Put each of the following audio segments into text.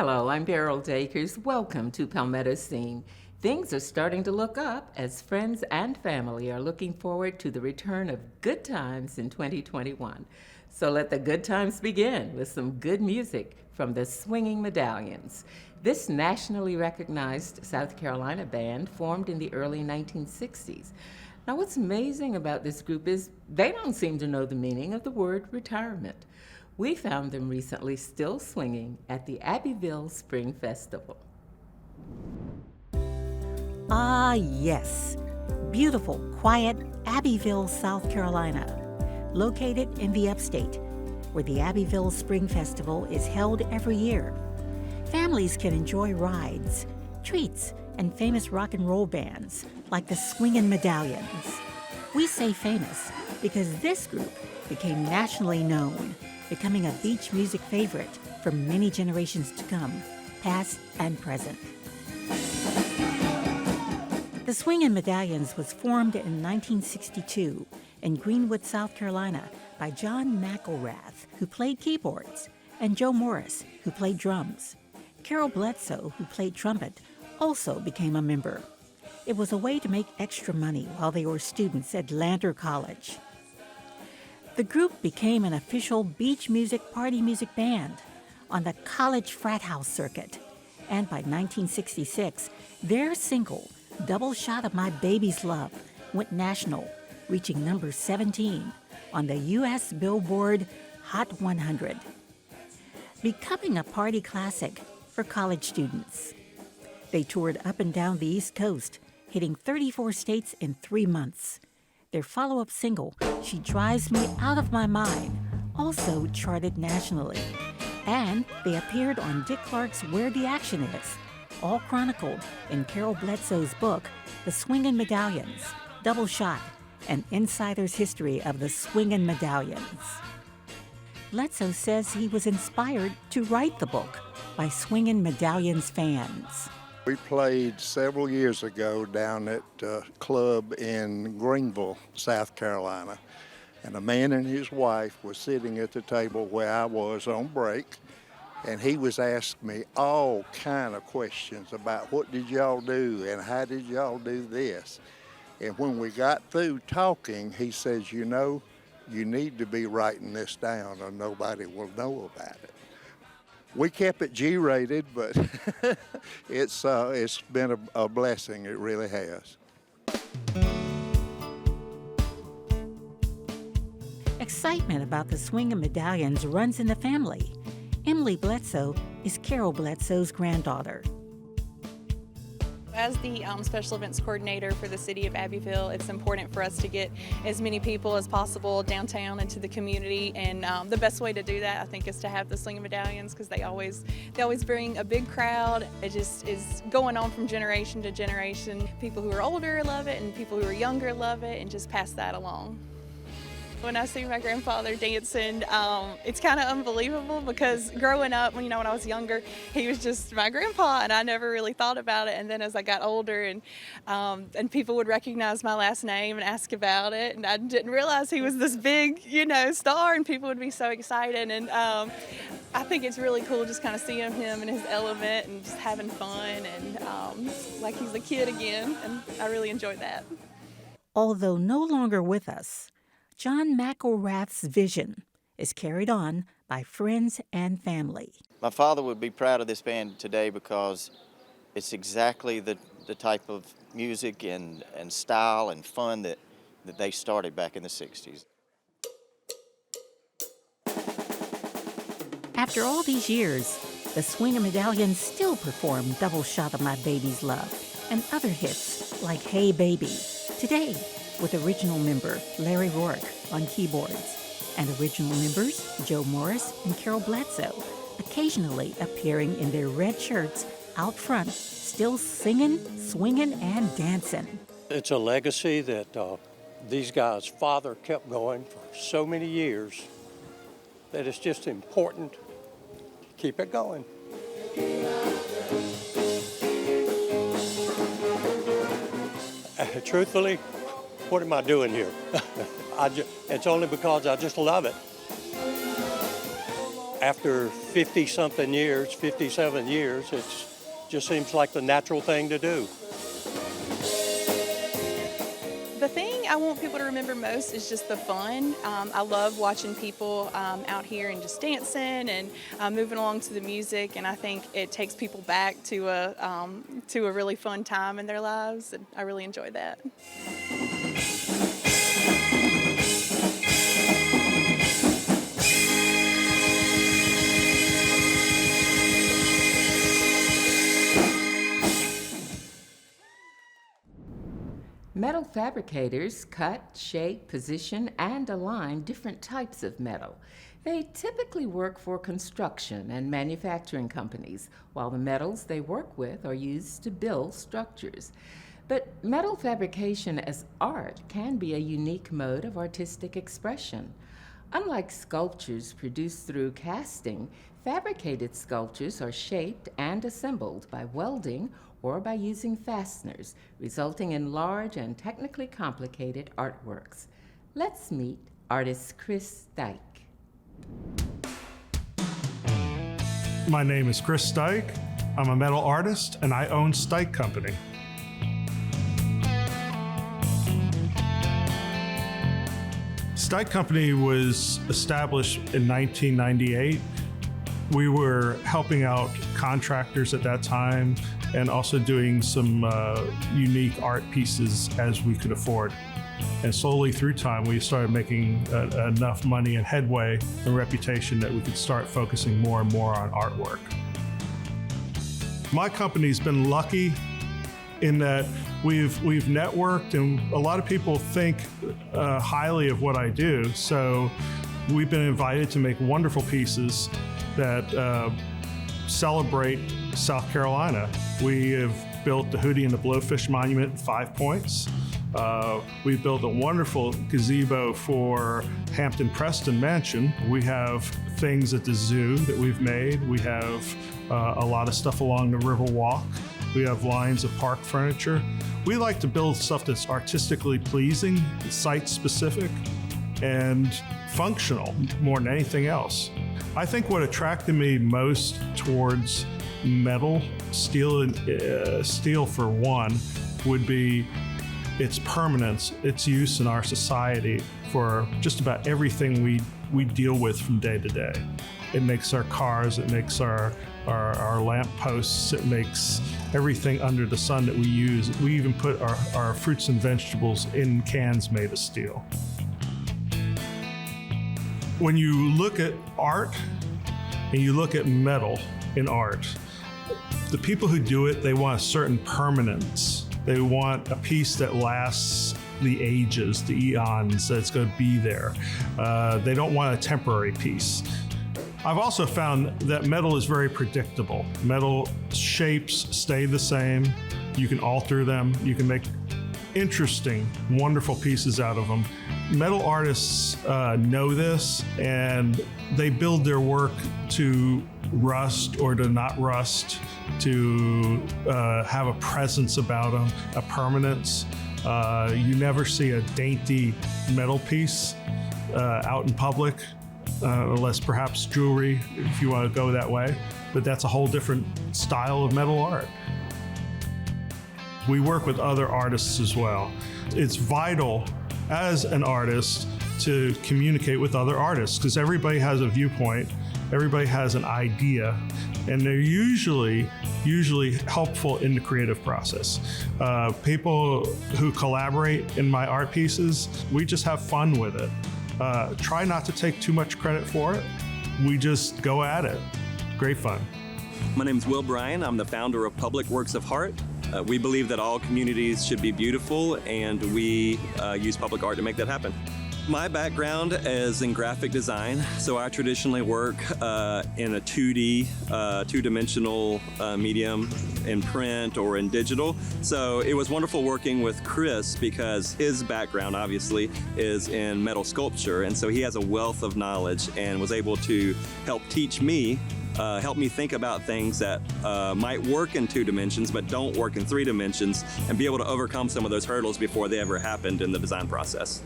Hello, I'm Beryl Dakers. Welcome to Palmetto Scene. Things are starting to look up as friends and family are looking forward to the return of good times in 2021. So let the good times begin with some good music from the Swinging Medallions. This nationally recognized South Carolina band formed in the early 1960s. Now, what's amazing about this group is they don't seem to know the meaning of the word retirement. We found them recently still swinging at the Abbeville Spring Festival. Ah, yes. Beautiful, quiet Abbeville, South Carolina, located in the upstate, where the Abbeville Spring Festival is held every year. Families can enjoy rides, treats, and famous rock and roll bands like the Swingin Medallions. We say famous because this group became nationally known, becoming a beach music favorite for many generations to come, past and present. The Swingin Medallions was formed in 1962 in Greenwood, South Carolina by John McElrath, who played keyboards, and Joe Morris, who played drums. Carol Bledsoe, who played trumpet, also became a member. It was a way to make extra money while they were students at Lander College. The group became an official beach music party music band on the college frat house circuit, and by 1966, their single, Double Shot of My Baby's Love, went national, reaching number 17 on the U.S. Billboard Hot 100, becoming a party classic for college students. They toured up and down the East Coast, hitting 34 states in 3 months. Their follow-up single, She Drives Me Out of My Mind, also charted nationally. And they appeared on Dick Clark's Where the Action Is, all chronicled in Carol Bledsoe's book, The Swingin Medallions, Double Shot, An Insider's History of the Swingin Medallions. Bledsoe says he was inspired to write the book by Swingin Medallions fans. We played several years ago down at a club in Greenville, South Carolina, and a man and his wife was sitting at the table where I was on break, and he was asking me all kind of questions about what did y'all do and how did y'all do this. And when we got through talking, he says, you know, you need to be writing this down or nobody will know about it. We kept it G-rated, but it's been a blessing. It really has. Excitement about the Swingin Medallions runs in the family. Emily Bledsoe is Carol Bledsoe's granddaughter. As the special events coordinator for the city of Abbeville, it's important for us to get as many people as possible downtown into the community, and the best way to do that, I think, is to have the Swingin Medallions, because they always bring a big crowd. It just is going on from generation to generation. People who are older love it, and people who are younger love it, and just pass that along. When I see my grandfather dancing, it's kind of unbelievable, because growing up, when I was younger, he was just my grandpa, and I never really thought about it. And then as I got older, and people would recognize my last name and ask about it, and I didn't realize he was this big, star, and people would be so excited. And I think it's really cool just kind of seeing him in his element and just having fun, and like he's a kid again, and I really enjoyed that. Although no longer with us, John McElrath's vision is carried on by friends and family. My father would be proud of this band today because it's exactly the type of music and style and fun that they started back in the 60s. After all these years, the Swingin Medallions still perform Double Shot of My Baby's Love and other hits like Hey Baby, today with original member Larry Rourke on keyboards, and original members Joe Morris and Carol Bledsoe, occasionally appearing in their red shirts out front, still singing, swinging, and dancing. It's a legacy that these guys' father kept going for so many years that it's just important to keep it going. Truthfully, what am I doing here? It's only because I just love it. After 50-something years, 57 years, it just seems like the natural thing to do. The thing I want people to remember most is just the fun. I love watching people out here and just dancing and moving along to the music, and I think it takes people back to a really fun time in their lives, and I really enjoy that. Metal fabricators cut, shape, position, and align different types of metal. They typically work for construction and manufacturing companies, while the metals they work with are used to build structures. But metal fabrication as art can be a unique mode of artistic expression. Unlike sculptures produced through casting, fabricated sculptures are shaped and assembled by welding or by using fasteners, resulting in large and technically complicated artworks. Let's meet artist Chris Dyke. My name is Chris Dyke. I'm a metal artist and I own Dyke Company. Dyke Company was established in 1998. We were helping out contractors at that time and also doing some unique art pieces as we could afford. And slowly through time, we started making enough money and headway and reputation that we could start focusing more and more on artwork. My company's been lucky in that we've networked, and a lot of people think highly of what I do. So we've been invited to make wonderful pieces that celebrate South Carolina. We have built the Hootie and the Blowfish Monument in 5 Points. We've built a wonderful gazebo for Hampton Preston Mansion. We have things at the zoo that we've made. We have a lot of stuff along the River Walk. We have lines of park furniture. We like to build stuff that's artistically pleasing, site-specific, and functional more than anything else. I think what attracted me most towards metal, steel for one, would be its permanence, its use in our society for just about everything we deal with from day to day. It makes our cars, it makes our lamp posts, it makes everything under the sun that we use. We even put our fruits and vegetables in cans made of steel. When you look at art and you look at metal in art, the people who do it, they want a certain permanence. They want a piece that lasts the ages, the eons, that's going to be there. They don't want a temporary piece. I've also found that metal is very predictable. Metal shapes stay the same. You can alter them. You can make interesting, wonderful pieces out of them. Metal artists know this, and they build their work to rust or to not rust, to have a presence about them, a permanence. You never see a dainty metal piece out in public, unless perhaps jewelry, if you want to go that way. But that's a whole different style of metal art. We work with other artists as well. It's vital as an artist to communicate with other artists because everybody has a viewpoint, everybody has an idea, and they're usually helpful in the creative process. People who collaborate in my art pieces, we just have fun with it. Try not to take too much credit for it. We just go at it. Great fun. My name is Will Bryan. I'm the founder of Public Works of Heart. We believe that all communities should be beautiful, and we use public art to make that happen. My background is in graphic design, so I traditionally work in a 2D, two-dimensional medium in print or in digital. So it was wonderful working with Chris because his background obviously is in metal sculpture, and so he has a wealth of knowledge and was able to help teach me help me think about things that might work in 2 dimensions but don't work in 3 dimensions and be able to overcome some of those hurdles before they ever happened in the design process.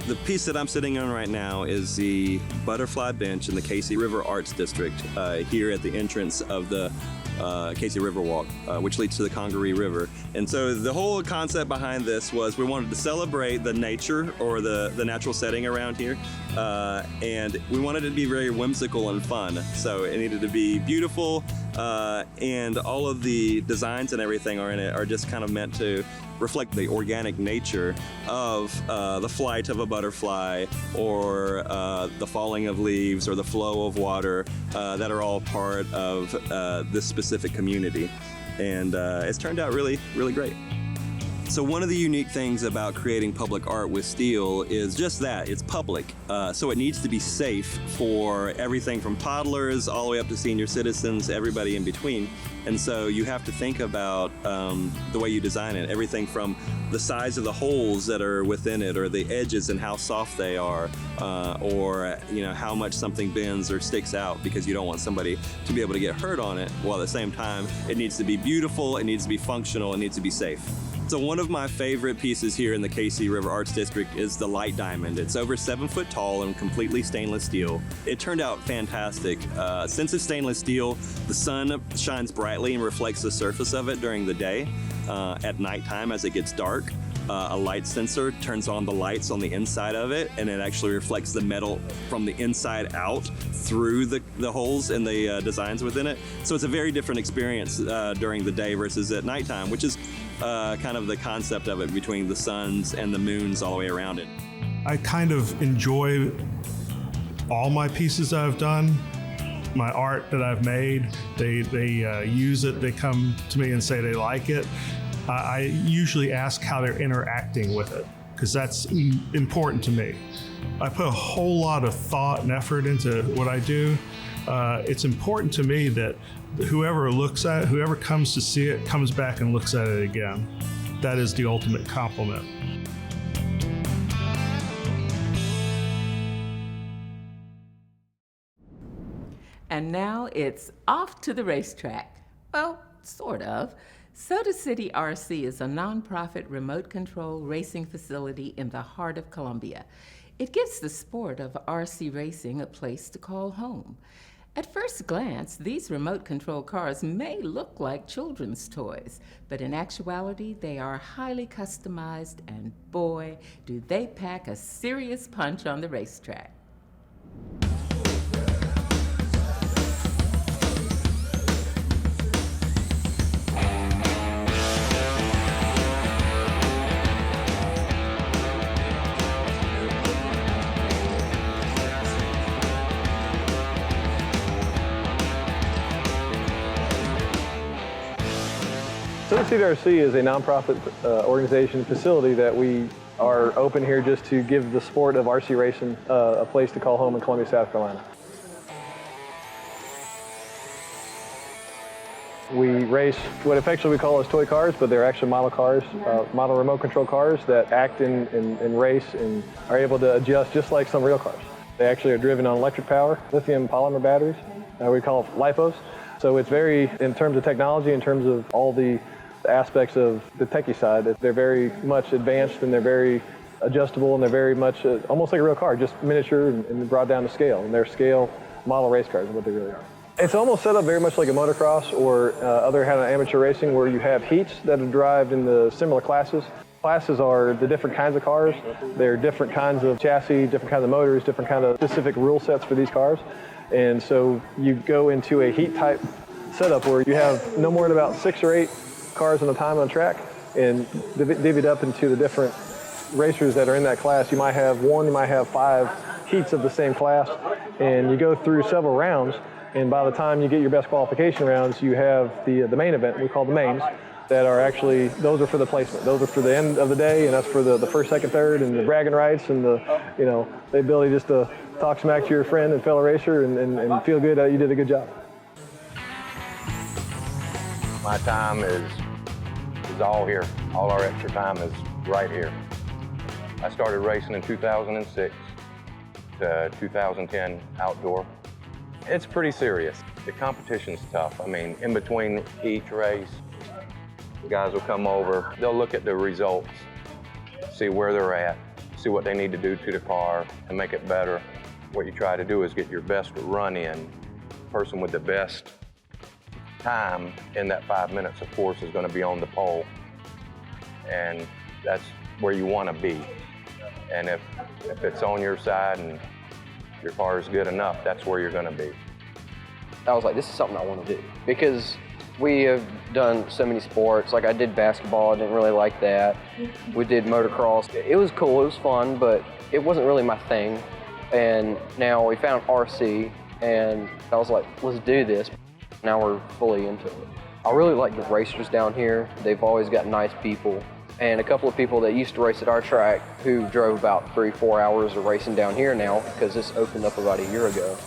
The piece that I'm sitting on right now is the butterfly bench in the Casey River Arts District here at the entrance of the Casey River Walk, which leads to the Congaree River. And so the whole concept behind this was we wanted to celebrate the nature or the natural setting around here, and we wanted it to be very whimsical and fun. So it needed to be beautiful, and all of the designs and everything are just kind of meant to reflect the organic nature of the flight of a butterfly or the falling of leaves or the flow of water that are all part of this specific community. And it's turned out really, really great. So one of the unique things about creating public art with steel is just that, it's public. So it needs to be safe for everything from toddlers all the way up to senior citizens, everybody in between. And so you have to think about the way you design it, everything from the size of the holes that are within it or the edges and how soft they are, or how much something bends or sticks out because you don't want somebody to be able to get hurt on it, while at the same time it needs to be beautiful, it needs to be functional, it needs to be safe. So one of my favorite pieces here in the Casey River Arts District is the light diamond. It's over 7 foot tall and completely stainless steel. It turned out fantastic. Since it's stainless steel, the sun shines brightly and reflects the surface of it during the day. At nighttime, as it gets dark, a light sensor turns on the lights on the inside of it, and it actually reflects the metal from the inside out through the holes and the designs within it. So it's a very different experience during the day versus at nighttime, which is kind of the concept of it, between the suns and the moons all the way around it. I kind of enjoy all my pieces I've done, my art that I've made. They use it, they come to me and say they like it. I usually ask how they're interacting with it, because that's important to me. I put a whole lot of thought and effort into what I do. It's important to me that whoever looks at it, whoever comes to see it, comes back and looks at it again. That is the ultimate compliment. And now it's off to the racetrack. Well, sort of. Soda City RC is a nonprofit remote control racing facility in the heart of Columbia. It gives the sport of RC racing a place to call home. At first glance, these remote control cars may look like children's toys, but in actuality, they are highly customized, and boy, do they pack a serious punch on the racetrack. Soda City RC is a nonprofit organization facility that we are open here just to give the sport of RC racing a place to call home in Columbia, South Carolina. We race what affectionately we call as toy cars, but they're actually model cars, model remote control cars that act and race and are able to adjust just like some real cars. They actually are driven on electric power, lithium polymer batteries, we call it LiPos. So it's very, in terms of technology, in terms of all the aspects of the techie side, they're very much advanced and they're very adjustable and they're very much almost like a real car, just miniature and brought down to scale. And they're scale model race cars is what they really are. It's almost set up very much like a motocross or other kind of amateur racing where you have heats that are derived in the similar classes. Classes are the different kinds of cars. They're different kinds of chassis, different kinds of motors, different kind of specific rule sets for these cars. And so you go into a heat type setup where you have no more than about 6 or 8 cars at a time on track and divvied up into the different racers that are in that class. You might have 1, you might have 5 heats of the same class, and you go through several rounds, and by the time you get your best qualification rounds, you have the main event, we call the mains, that are actually, those are for the placement. Those are for the end of the day, and that's for the first, second, third, and the bragging rights, and the ability just to talk smack to your friend and fellow racer and feel good that you did a good job. My time is all here. All our extra time is right here. I started racing in 2006 to 2010 outdoor. It's pretty serious. The competition's tough. I mean, in between each race, the guys will come over, they'll look at the results, see where they're at, see what they need to do to the car and make it better. What you try to do is get your best run in. Person with the best time in that 5 minutes, of course, is going to be on the pole. And that's where you want to be. And if it's on your side and your car is good enough, that's where you're going to be. I was like, this is something I want to do. Because we have done so many sports. Like I did basketball, I didn't really like that. We did motocross. It was cool, it was fun, but it wasn't really my thing. And now we found RC, and I was like, let's do this. Now we're fully into it. I really like the racers down here. They've always got nice people. And a couple of people that used to race at our track who drove about 3-4 hours of racing down here now, because this opened up about a year ago.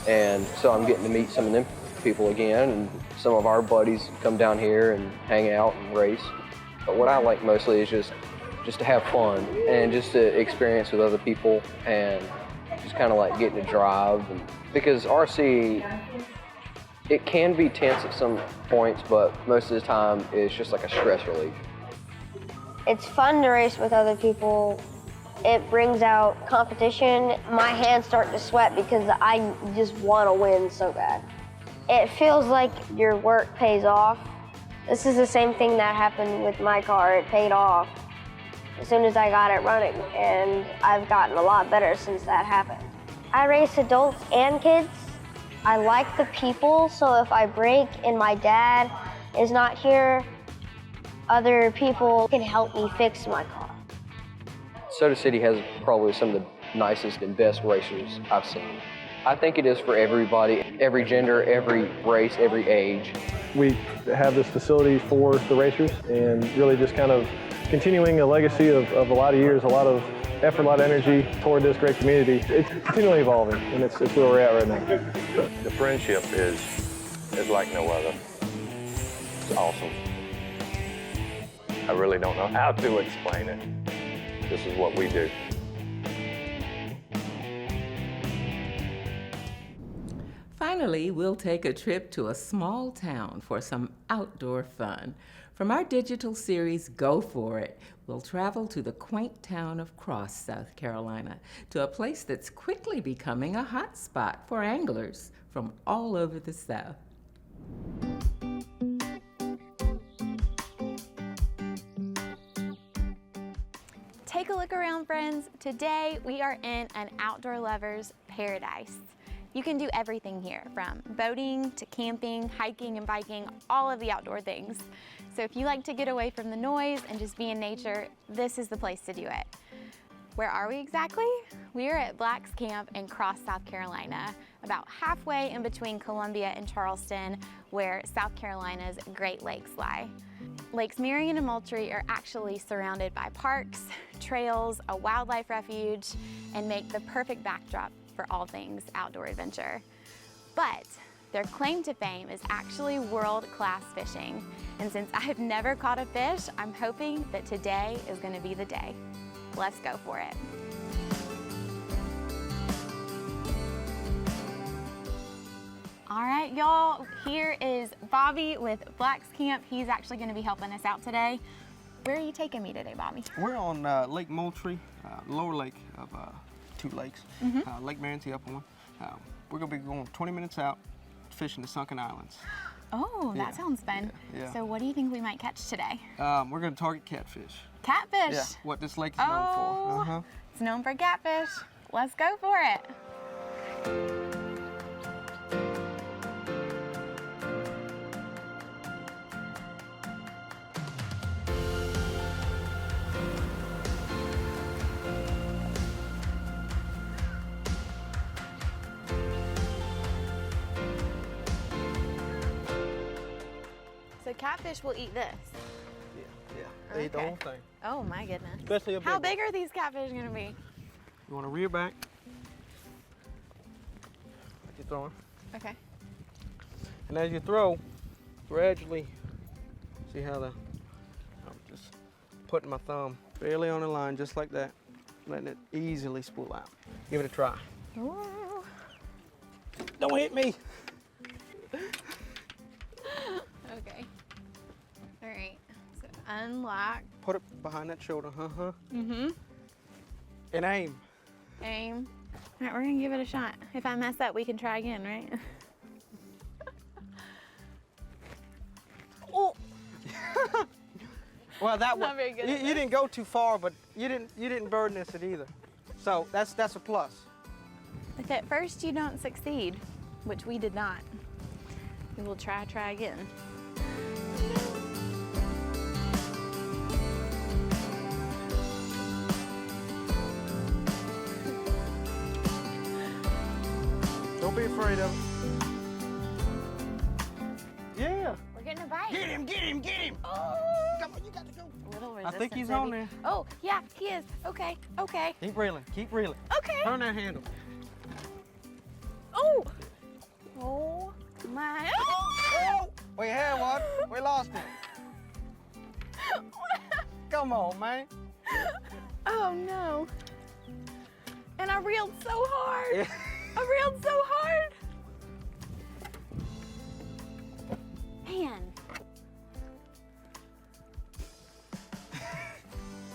And so I'm getting to meet some of them people again, and some of our buddies come down here and hang out and race. But what I like mostly is just to have fun and just to experience with other people and just kind of like getting to drive. And because RC, it can be tense at some points, but most of the time it's just like a stress relief. It's fun to race with other people. It brings out competition. My hands start to sweat because I just want to win so bad. It feels like your work pays off. This is the same thing that happened with my car. It paid off as soon as I got it running, and I've gotten a lot better since that happened. I race adults and kids. I like the people, so if I break and my dad is not here, other people can help me fix my car. Soda City has probably some of the nicest and best racers I've seen. I think it is for everybody, every gender, every race, every age. We have this facility for the racers and really just kind of continuing a legacy of a lot of years, a lot of effort, a lot of energy toward this great community. It's continually evolving, and it's where we're at right now. The friendship is like no other. It's awesome. I really don't know how to explain it. This is what we do. Finally, we'll take a trip to a small town for some outdoor fun. From our digital series, Go For It, we'll travel to the quaint town of Cross, South Carolina, to a place that's quickly becoming a hot spot for anglers from all over the South. Take a look around, friends. Today, we are in an outdoor lover's paradise. You can do everything here, from boating to camping, hiking and biking, all of the outdoor things. So if you like to get away from the noise and just be in nature, this is the place to do it. Where are we exactly? We are at Black's Camp in Cross, South Carolina, about halfway in between Columbia and Charleston, where South Carolina's Great Lakes lie. Lakes Marion and Moultrie are actually surrounded by parks, trails, a wildlife refuge, and make the perfect backdrop for all things outdoor adventure. But their claim to fame is actually world-class fishing. And since I've never caught a fish, I'm hoping that today is going to be the day. Let's go for it. All right, y'all, here is Bobby with Black's Camp. He's actually going to be helping us out today. Where are you taking me today, Bobby? We're on Lake Moultrie, lower lake of two lakes, Lake Marion's the upper one. We're going to be going 20 minutes out fishing the Sunken Islands. Oh, that sounds fun. Yeah. So what do you think we might catch today? We're going to target catfish. Catfish? Yeah, what this lake is known for. It's known for catfish. Let's go for it. So catfish will eat this? Yeah. They eat the whole thing. Oh my goodness. Especially a big How one. big are these catfish gonna be? You want to rear back, like you're throwing. Okay. And as you throw, gradually, see how I'm just putting my thumb barely on the line, just like that, letting it easily spool out. Give it a try. Ooh. Don't hit me. Okay. All right. So unlock. Put it behind that shoulder. Mm-hmm. And aim. Aim. All right, we're gonna give it a shot. If I mess up, we can try again, right? Oh. Well, that Not one, very good you at this. didn't go too far, but you didn't burn this it either. So that's a plus. If at first you don't succeed, which we did not, we will try again. Don't be afraid of it. Yeah. We're getting a bite. Get him, get him, get him. Oh. Come on, you got to go. A little I think he's resistance, on maybe. there. Oh, yeah, he is. Okay, okay. Keep reeling, keep reeling. Okay. Turn that handle. Oh. Oh my. Oh, we had one. We lost it. Come on, man. Oh no. And I reeled so hard. Yeah. I reeled so hard. Man.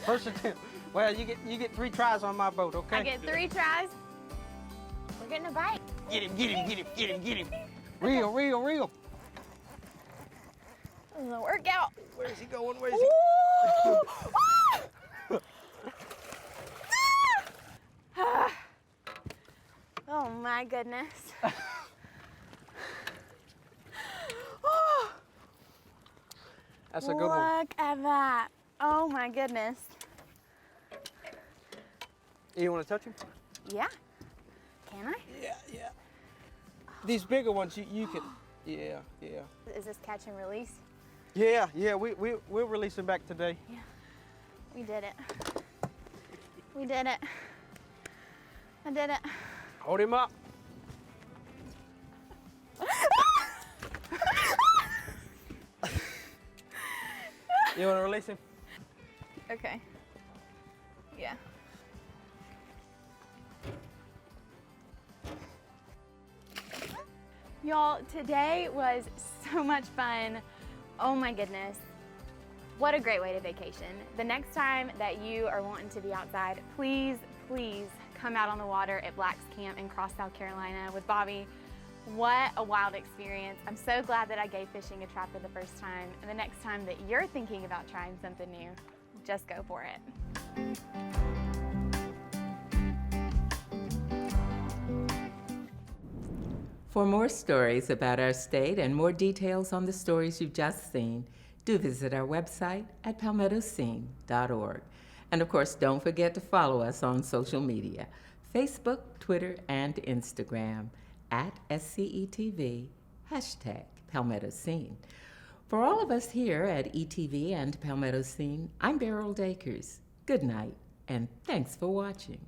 First attempt. Well, you get 3 tries on my boat, okay? I get 3 tries. We're getting a bite. Get him, get him, get him, get him, get him. Reel, reel, reel. This is a workout. Where is he going? Where is he? Ooh! Ah! Oh my goodness. Oh, That's a good one. look at that. Oh my goodness. You want to touch him? Yeah. Can I? Yeah, yeah. These bigger ones, you can. Yeah, yeah. Is this catch and release? Yeah, yeah. We'll release him back today. Yeah. We did it. We did it. I did it. Hold him up. You want to release him? Okay. Yeah. Y'all, today was so much fun. Oh my goodness. What a great way to vacation. The next time that you are wanting to be outside, please, please come out on the water at Black's Camp in Cross, South Carolina with Bobby. What a wild experience. I'm so glad that I gave fishing a try for the first time. And the next time that you're thinking about trying something new, just go for it. For more stories about our state and more details on the stories you've just seen, do visit our website at palmettoscene.org. And of course, don't forget to follow us on social media, Facebook, Twitter, and Instagram at SCETV, #Palmetto Scene. For all of us here at ETV and Palmetto Scene, I'm Beryl Dakers. Good night, and thanks for watching.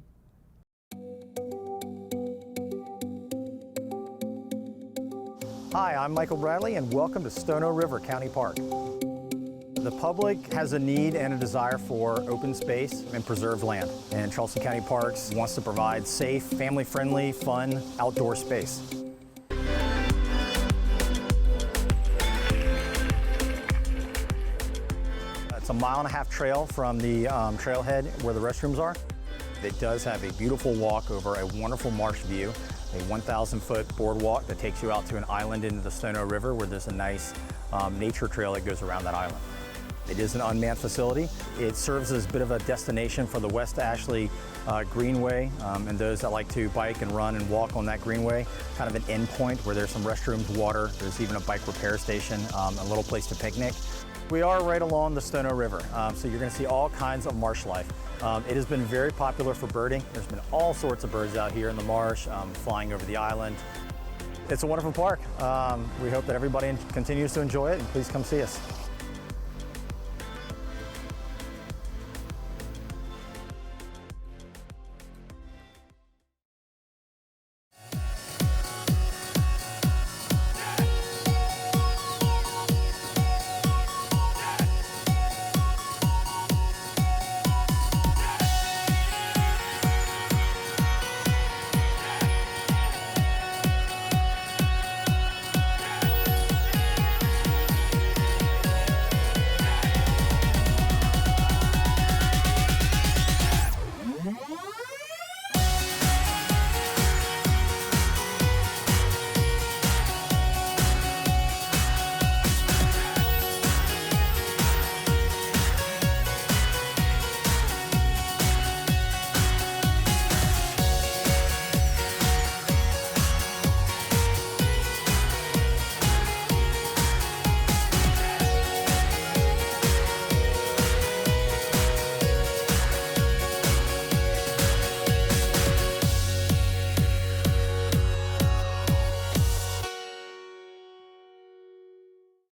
Hi, I'm Michael Bradley, and welcome to Stono River County Park. The public has a need and a desire for open space and preserved land, and Charleston County Parks wants to provide safe, family-friendly, fun, outdoor space. It's a 1.5 mile trail from the trailhead where the restrooms are. It does have a beautiful walk over a wonderful marsh view, a 1,000-foot boardwalk that takes you out to an island into the Stono River where there's a nice nature trail that goes around that island. It is an unmanned facility. It serves as a bit of a destination for the West Ashley Greenway and those that like to bike and run and walk on that greenway. Kind of an endpoint where there's some restrooms, water, there's even a bike repair station, a little place to picnic. We are right along the Stono River, so you're going to see all kinds of marsh life. It has been very popular for birding. There's been all sorts of birds out here in the marsh, flying over the island. It's a wonderful park. We hope that everybody continues to enjoy it, and please come see us.